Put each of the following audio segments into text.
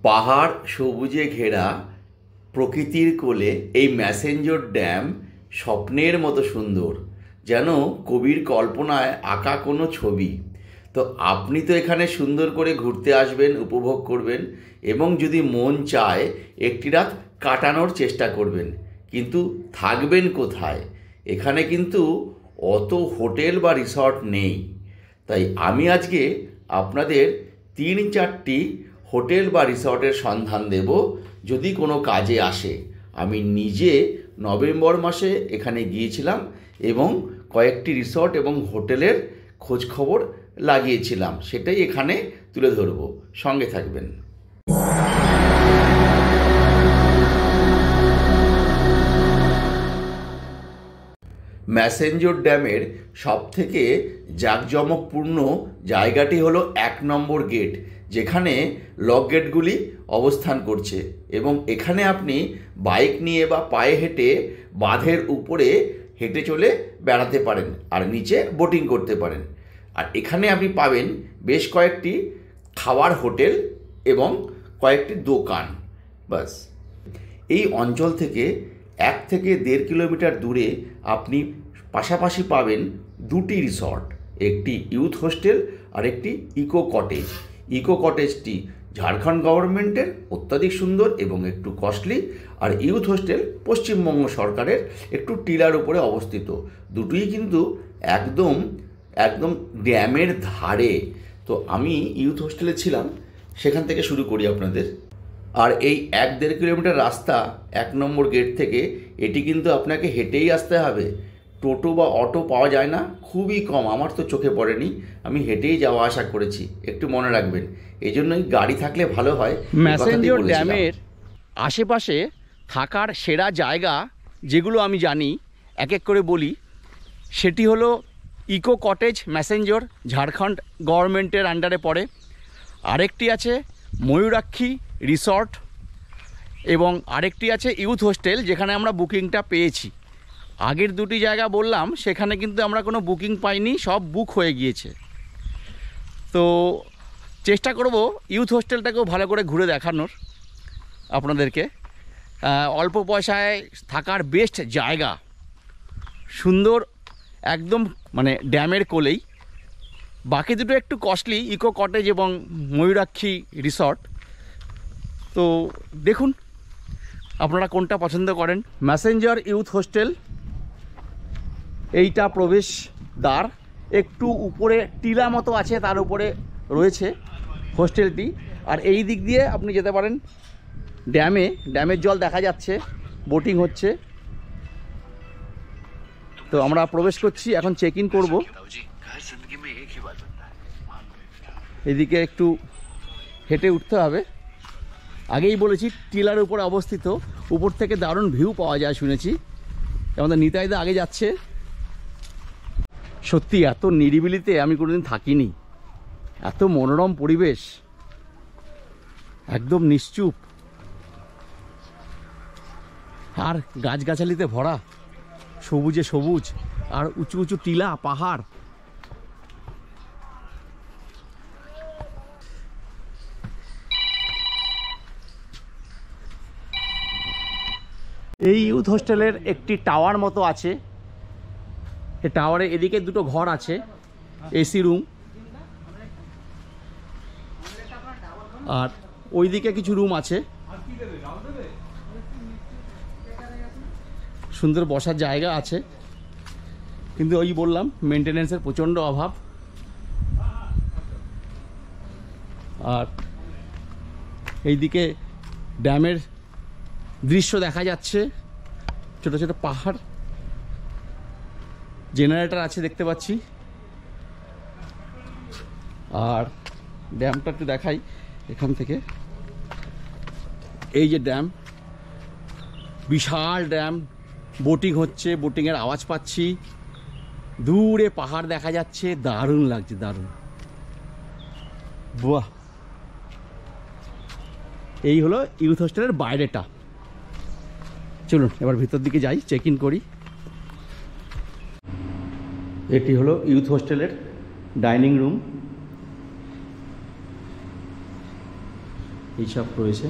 পাহাড় সবুজে ঘেরা প্রকৃতির কোলে এই ম্যাসেঞ্জর ড্যাম স্বপ্নের মতো সুন্দর, যেন কবির কল্পনায় আঁকা কোনো ছবি। তো আপনি তো এখানে সুন্দর করে ঘুরতে আসবেন, উপভোগ করবেন এবং যদি মন চায় একটি রাত কাটানোর চেষ্টা করবেন। কিন্তু থাকবেন কোথায়? এখানে কিন্তু অত হোটেল বা রিসর্ট নেই। তাই আমি আজকে আপনাদের 3-4টি হোটেল বা রিসর্টের সন্ধান দেব, যদি কোনো কাজে আসে। আমি নিজে নভেম্বর মাসে এখানে গিয়েছিলাম এবং কয়েকটি রিসর্ট এবং হোটেলের খোঁজখবর লাগিয়েছিলাম, সেটাই এখানে তুলে ধরব। সঙ্গে থাকবেন। ম্যাসেঞ্জর ড্যামের সবথেকে জাঁকজমকপূর্ণ জায়গাটি হলো 1 নম্বর গেট, যেখানে লক গেটগুলি অবস্থান করছে এবং এখানে আপনি বাইক নিয়ে বা পায়ে হেঁটে বাঁধের উপরে হেঁটে চলে বেড়াতে পারেন আর নিচে বোটিং করতে পারেন। আর এখানে আপনি পাবেন বেশ কয়েকটি খাওয়ার হোটেল এবং কয়েকটি দোকান। বাস এই অঞ্চল থেকে 1 থেকে 1.5 কিলোমিটার দূরে আপনি পাশাপাশি পাবেন 2টি রিসর্ট, একটি ইউথ হোস্টেল আর একটি ইকো কটেজ। ইকো কটেজটি ঝাড়খণ্ড গভর্নমেন্টের, অত্যাধিক সুন্দর এবং একটু কস্টলি, আর ইউথ হোস্টেল পশ্চিমবঙ্গ সরকারের, একটু টিলার উপরে অবস্থিত। দুটোই কিন্তু একদম একদম ড্যামের ধারে। তো আমি ইউথ হোস্টেলে ছিলাম, সেখান থেকে শুরু করি আপনাদের। আর এই 1-1.5 কিলোমিটার রাস্তা 1 নম্বর গেট থেকে, এটি কিন্তু আপনাকে হেঁটেই আসতে হবে। টোটো বা অটো পাওয়া যায় না, খুবই কম, আমার তো চোখে পড়েনি, আমি হেঁটেই যাওয়া আসা করেছি, একটু মনে রাখবেন। এই জন্যই গাড়ি থাকলে ভালো হয়। ম্যাসেঞ্জর ড্যামের আশেপাশে থাকার সেরা জায়গা যেগুলো আমি জানি এক এক করে বলি। সেটি হলো ইকো কটেজ ম্যাসেঞ্জর, ঝাড়খণ্ড গভর্নমেন্টের আন্ডারে পড়ে। আরেকটি আছে ময়ূরাক্ষী রিসর্ট এবং আরেকটি আছে ইউথ হোস্টেল, যেখানে আমরা বুকিংটা পেয়েছি। আগের দুটি জায়গা বললাম, সেখানে কিন্তু আমরা কোনো বুকিং পাইনি, সব বুক হয়ে গিয়েছে। তো চেষ্টা করব ইউথ হোস্টেলটাকেও ভালো করে ঘুরে দেখানোর আপনাদেরকে। অল্প পয়সায় থাকার বেস্ট জায়গা, সুন্দর, একদম মানে ড্যামের কোলেই। বাকি দুটো একটু কস্টলি, ইকো কটেজ এবং ময়ূরাক্ষী রিসর্ট। তো দেখুন আপনারা কোনটা পছন্দ করেন। ম্যাসেঞ্জর ইউথ হোস্টেল, এইটা প্রবেশ দ্বার, একটু উপরে টিলা মতো আছে, তার উপরে রয়েছে হোস্টেলটি। আর এই দিক দিয়ে আপনি যেতে পারেন ড্যামের জল দেখা যাচ্ছে, বোটিং হচ্ছে। তো আমরা প্রবেশ করছি, এখন চেক ইন করবো। এদিকে একটু হেঁটে উঠতে হবে। আগেই বলেছি টিলার উপরে অবস্থিত, উপর থেকে দারুণ ভিউ পাওয়া যায় শুনেছি। আমাদের নিতাইদা আগে যাচ্ছে। সত্যি এত নিরিবিলিতে আমি কোনোদিন থাকিনি, এত মনোরম পরিবেশ, একদম নিশ্চুপ আর গাছগাছালিতে ভরা, সবুজে সবুজ আর উঁচু উঁচু টিলা, পাহাড়। এই ইউথ হোস্টেলের একটি টাওয়ার মতো আছে। এই টাওয়ারে এদিকে দুটো ঘর আছে, এসি রুম, আর ওইদিকে কিছু রুম আছে। সুন্দর বসার জায়গা আছে, কিন্তু ওই বললাম মেনটেনেন্সের প্রচণ্ড অভাব। আর এইদিকে ড্যামের দৃশ্য দেখা যাচ্ছে, ছোট ছোট পাহাড়, জেনারেটর আছে দেখতে পাচ্ছি। আর ড্যামটা একটু দেখাই এখান থেকে। এই যে ড্যাম, বিশাল ড্যাম, বোটিং হচ্ছে, বোটিংয়ের আওয়াজ পাচ্ছি, দূরে পাহাড় দেখা যাচ্ছে, দারুণ লাগছে, দারুণ। বাহ, এই হলো ইউথ হোস্টেলের বাইরেটা। চলুন এবার ভিতর দিকে যাই, চেক ইন করি। এটি হলো ইউথ হোস্টেলের ডাইনিং রুম। এইসব রয়েছে।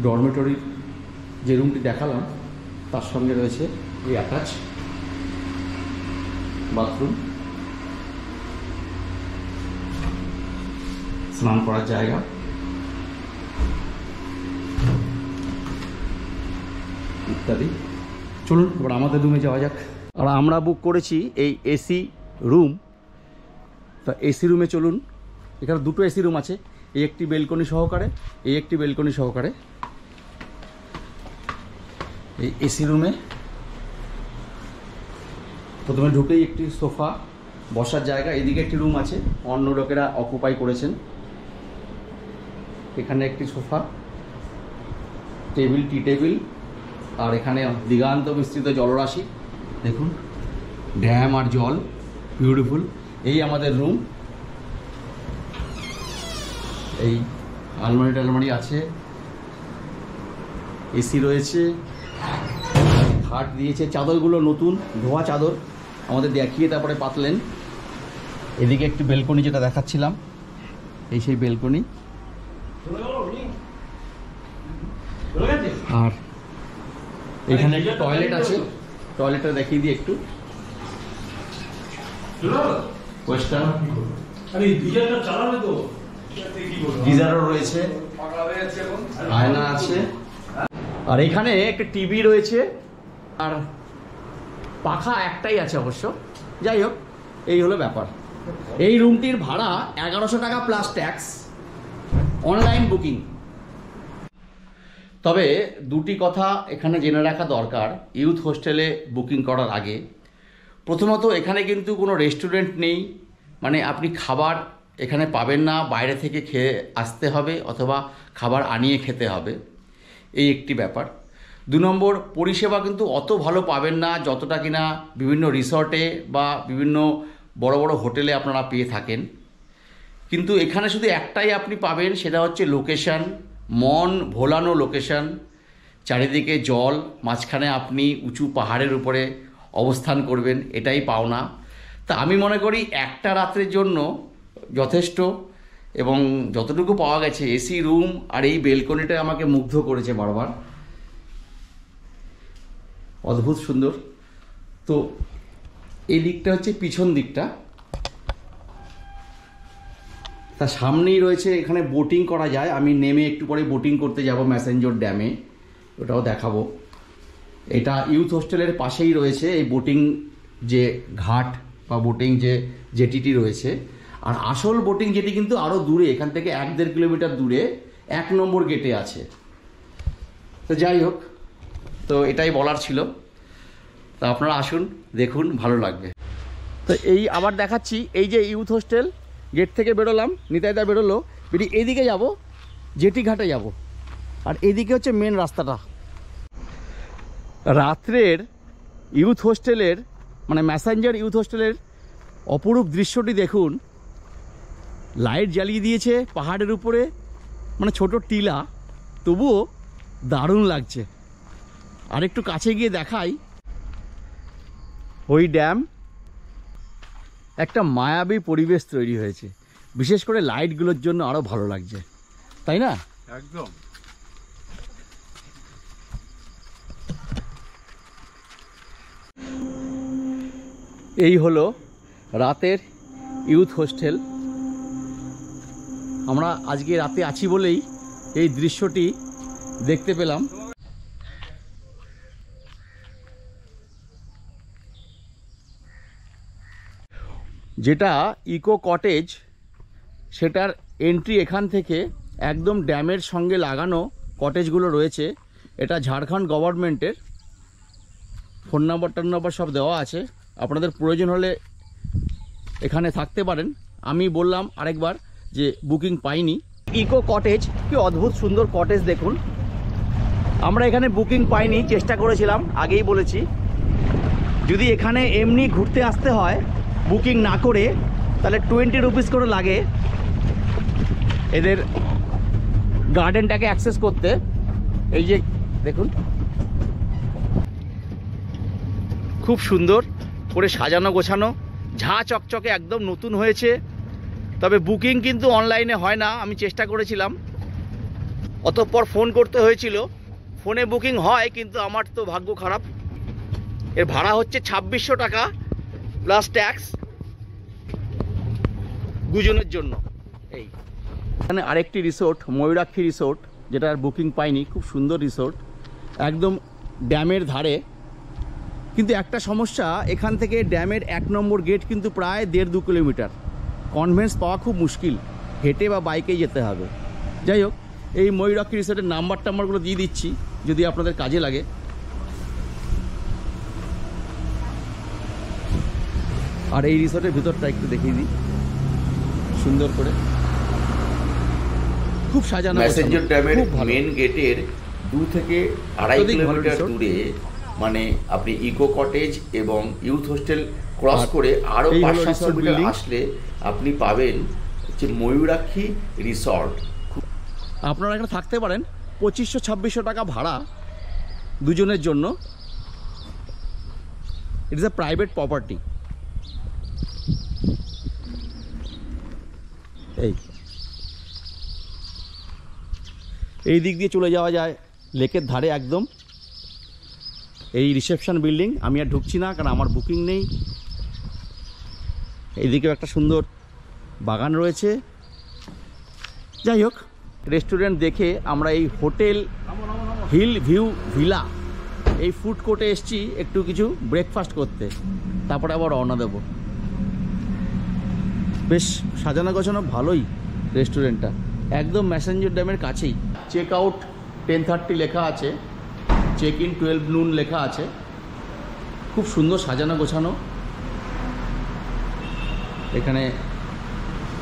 ডরমেটরির যে রুমটি দেখালাম তার সঙ্গে রয়েছে এই অ্যাটাচ বাথরুম, স্নান করার জায়গা, ইত্যাদি। চলুন এবার আমাদের রুমে যাওয়া যাক। আর আমরা বুক করেছি এই এসি রুম। তা এসি রুমে চলুন। এখানে দুটো এসি রুম আছে, এই একটি বেলকনি সহকারে, এই একটি বেলকনি সহকারে। এই এসি রুমে প্রথমে ঢুকেই একটি সোফা, বসার জায়গা, এদিকে একটি রুম আছে, অন্য লোকেরা অকুপাই করেছেন। এখানে একটি সোফা, টেবিল, টি টেবিল, আর এখানে দিগান্ত বিস্তৃত জলরাশি দেখুন, ড্যাম আর জল, বিউটিফুল। এই আমাদের রুম। এই আলমারি টালমারি আছে, এসি রয়েছে, খাট দিয়েছে, চাদরগুলো নতুন ধোয়া চাদর আমাদের দেখিয়ে তারপরে পাতলেন। এদিকে একটি বেলকনি যেটা দেখাচ্ছিলাম, এই সেই বেলকনি। আর এখানে একটা টয়লেট আছে, টয়লেটটা দেখিয়ে দিই একটু। গিজারও রয়েছে, আয়না আছে, আর এখানে একটা টিভি রয়েছে, আর পাখা একটাই আছে অবশ্য। যাই হোক, এই হলো ব্যাপার। এই রুমটির ভাড়া 1100 টাকা প্লাস ট্যাক্স, অনলাইন বুকিং। তবে দুটি কথা এখানে জেনে রাখা দরকার ইউথ হোস্টেলে বুকিং করার আগে। প্রথমত, এখানে কিন্তু কোনো রেস্টুরেন্ট নেই, মানে আপনি খাবার এখানে পাবেন না, বাইরে থেকে খেয়ে আসতে হবে অথবা খাবার আনিয়ে খেতে হবে, এই একটি ব্যাপার। 2 নম্বর, পরিষেবা কিন্তু অত ভালো পাবেন না যতটা কিনা বিভিন্ন রিসর্টে বা বিভিন্ন বড় বড় হোটেলে আপনারা পেয়ে থাকেন। কিন্তু এখানে শুধু একটাই আপনি পাবেন, সেটা হচ্ছে লোকেশান, মন ভোলানো লোকেশান, চারিদিকে জল, মাঝখানে আপনি উঁচু পাহাড়ের উপরে অবস্থান করবেন, এটাই পাওনা। তা আমি মনে করি একটা রাত্রের জন্য যথেষ্ট। এবং যতটুকু পাওয়া গেছে, এসি রুম আর এই বেলকনিটা আমাকে মুগ্ধ করেছে বারবার, অদ্ভুত সুন্দর। তো এই দিকটা হচ্ছে পিছন দিকটা, তার সামনেই রয়েছে, এখানে বোটিং করা যায়। আমি নেমে একটু পরে বোটিং করতে যাব ম্যাসেঞ্জর ড্যামে, ওটাও দেখাবো। এটা ইউথ হোস্টেলের পাশেই রয়েছে এই বোটিং যে ঘাট বা বোটিং যে জেটিটি রয়েছে। আর আসল বোটিং জেটি কিন্তু আরও দূরে, এখান থেকে 1-1.5 কিলোমিটার দূরে 1 নম্বর গেটে আছে। তো যাই হোক, তো এটাই বলার ছিল। তো আপনারা আসুন, দেখুন, ভালো লাগবে। তো এই আবার দেখাচ্ছি, এই যে ইউথ হোস্টেল, গেট থেকে বেরোলাম, নিতাইদা বেরোলো, এদিকে যাব, জেটি ঘাটে যাব, আর এদিকে হচ্ছে মেন রাস্তাটা। রাত্রের ইউথ হোস্টেলের, মানে ম্যাসেঞ্জার ইউথ হোস্টেলের অপরূপ দৃশ্যটি দেখুন। লাইট জ্বালিয়ে দিয়েছে পাহাড়ের উপরে, মানে ছোট টিলা, তবুও দারুণ লাগছে। আর একটু কাছে গিয়ে দেখাই, ওই ড্যাম, একটা মায়াবী পরিবেশ তৈরি হয়েছে, বিশেষ করে লাইটগুলোর জন্য আরও ভালো লাগছে, তাই না? একদম। এই হলো রাতের ইউথ হোস্টেল। আমরা আজকে রাতে আছি বলেই এই দৃশ্যটি দেখতে পেলাম। যেটা ইকো কটেজ, সেটার এন্ট্রি এখান থেকে একদম ড্যামের সঙ্গে লাগানো কটেজগুলো রয়েছে। এটা ঝাড়খণ্ড গভর্নমেন্টের। ফোন নাম্বার সব দেওয়া আছে, আপনাদের প্রয়োজন হলে এখানে থাকতে পারেন। আমি বললাম আরেকবার যে বুকিং পাইনি। ইকো কটেজ, কি অদ্ভুত সুন্দর কটেজ দেখুন। আমরা এখানে বুকিং পাইনি, চেষ্টা করেছিলাম, আগেই বলেছি। যদি এখানে এমনি ঘুরতে আসতে হয় বুকিং না করে, তাহলে 20 রুপিস করে লাগে এদের গার্ডেনটাকে অ্যাক্সেস করতে। এই যে দেখুন খুব সুন্দর করে সাজানো গোছানো, ঝা চকচকে একদম নতুন হয়েছে। তবে বুকিং কিন্তু অনলাইনে হয় না, আমি চেষ্টা করেছিলাম, অতঃপর ফোন করতে হয়েছিল। ফোনে বুকিং হয় কিন্তু আমার তো ভাগ্য খারাপ। এর ভাড়া হচ্ছে 2600 টাকা প্লাস ট্যাক্স দুজনের জন্য। এই এখানে আরেকটি রিসোর্ট, ময়ূরাক্ষী রিসোর্ট, যেটার বুকিং পাইনি, খুব সুন্দর রিসোর্ট, একদম ড্যামের ধারে। কিন্তু একটা সমস্যা, এখান থেকে ড্যামের 1 নম্বর গেট কিন্তু প্রায় 1.5-2 কিলোমিটার। কনভেন্স পাওয়া খুব মুশকিল, হেঁটে বা বাইকেই যেতে হবে। যাই হোক, এই ময়ূরাক্ষী রিসোর্টের নাম্বারগুলো দিয়ে দিচ্ছি যদি আপনাদের কাজে লাগে। আর এই রিসোর্টের ভিতরটা একটু দেখিয়ে দিই সুন্দর করে, খুব সাজানো। ম্যাসেঞ্জর ড্যামের মেন গেটের 2 থেকে 2.5 কিলোমিটার দূরে মানে আপনি ইকো কটেজ এবং ইউথ হোস্টেল ক্রস করে আরও 500 মিটার আসলে আপনি পাবেন হচ্ছে ময়ূরাক্ষী রিসর্ট। আপনারা এখানে থাকতে পারেন। 2500-2600 টাকা ভাড়া দুজনের জন্য। It is a private property. এই দিক দিয়ে চলে যাওয়া যায় লেকের ধারে একদম। এই রিসেপশন বিল্ডিং, আমি আর ঢুকছি না কারণ আমার বুকিং নেই। এইদিকেও একটা সুন্দর বাগান রয়েছে। যাই হোক, রেস্টুরেন্ট দেখে আমরা এই হোটেল হিল ভিউ ভিলা এই ফুড কোর্টে এসেছি একটু কিছু ব্রেকফাস্ট করতে, তারপরে আবার রওনা দেব। বেশ সাজানো গোছানো, ভালোই রেস্টুরেন্টটা, একদম ম্যাসেঞ্জর ড্যামের কাছেই। চেক আউট 10:30 লেখা আছে, চেক ইন 12 noon লেখা আছে। খুব সুন্দর সাজানো গোছানো। এখানে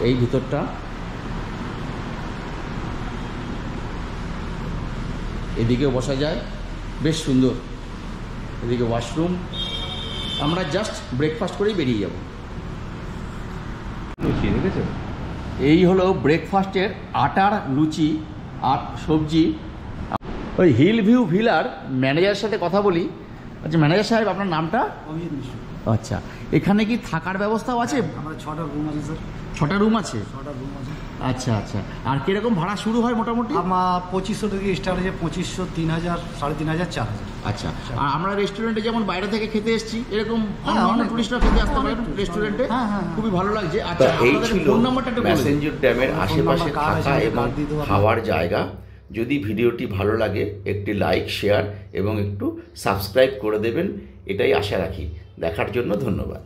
এই ভিতরটা, এদিকেও বসা যায়, বেশ সুন্দর। এদিকে ওয়াশরুম। আমরা জাস্ট ব্রেকফাস্ট করেই বেরিয়ে যাব। এই হলো ব্রেকফাস্টের আটার লুচি আর সবজি। ওই হিল ভিউ ভিলার ম্যানেজারের সাথে কথা বলি। আচ্ছা ম্যানেজার সাহেব, আপনার নামটা? অভিজিৎ মিশ্র। আচ্ছা, এখানে কি থাকার ব্যবস্থাও আছে? আমরা 6টা রুম আছে স্যার। 6টা রুম আছে? 6টা রুম আছে। আচ্ছা আচ্ছা। আর কিরকম ভাড়া শুরু হয় মোটামুটি? আমার 2500 থেকে স্টার্ট হয়েছে, 2500, 3000, 3500, 4000। আচ্ছা, আর আমরা রেস্টুরেন্টে যেমন বাইরে থেকে খেতে এসেছি, এরকম হ্যাঁ, অন্য অনেক টুরিস্টরা খেতে আসতে পারে অনেক রেস্টুরেন্টে। হ্যাঁ, হ্যাঁ, খুবই ভালো লাগছে। তা আচ্ছা, এই আপনাদের ছিল ফোন নাম্বারটা একটু বলুন। ম্যাসেঞ্জর ড্যামের ফোন আশেপাশে নাম্বার কার আছে, থাকা এবং কার দিয়ে দেবো? খাওয়ার জায়গা। যদি ভিডিওটি ভালো লাগে একটি লাইক, শেয়ার এবং একটু সাবস্ক্রাইব করে দেবেন, এটাই আশা রাখি। দেখার জন্য ধন্যবাদ।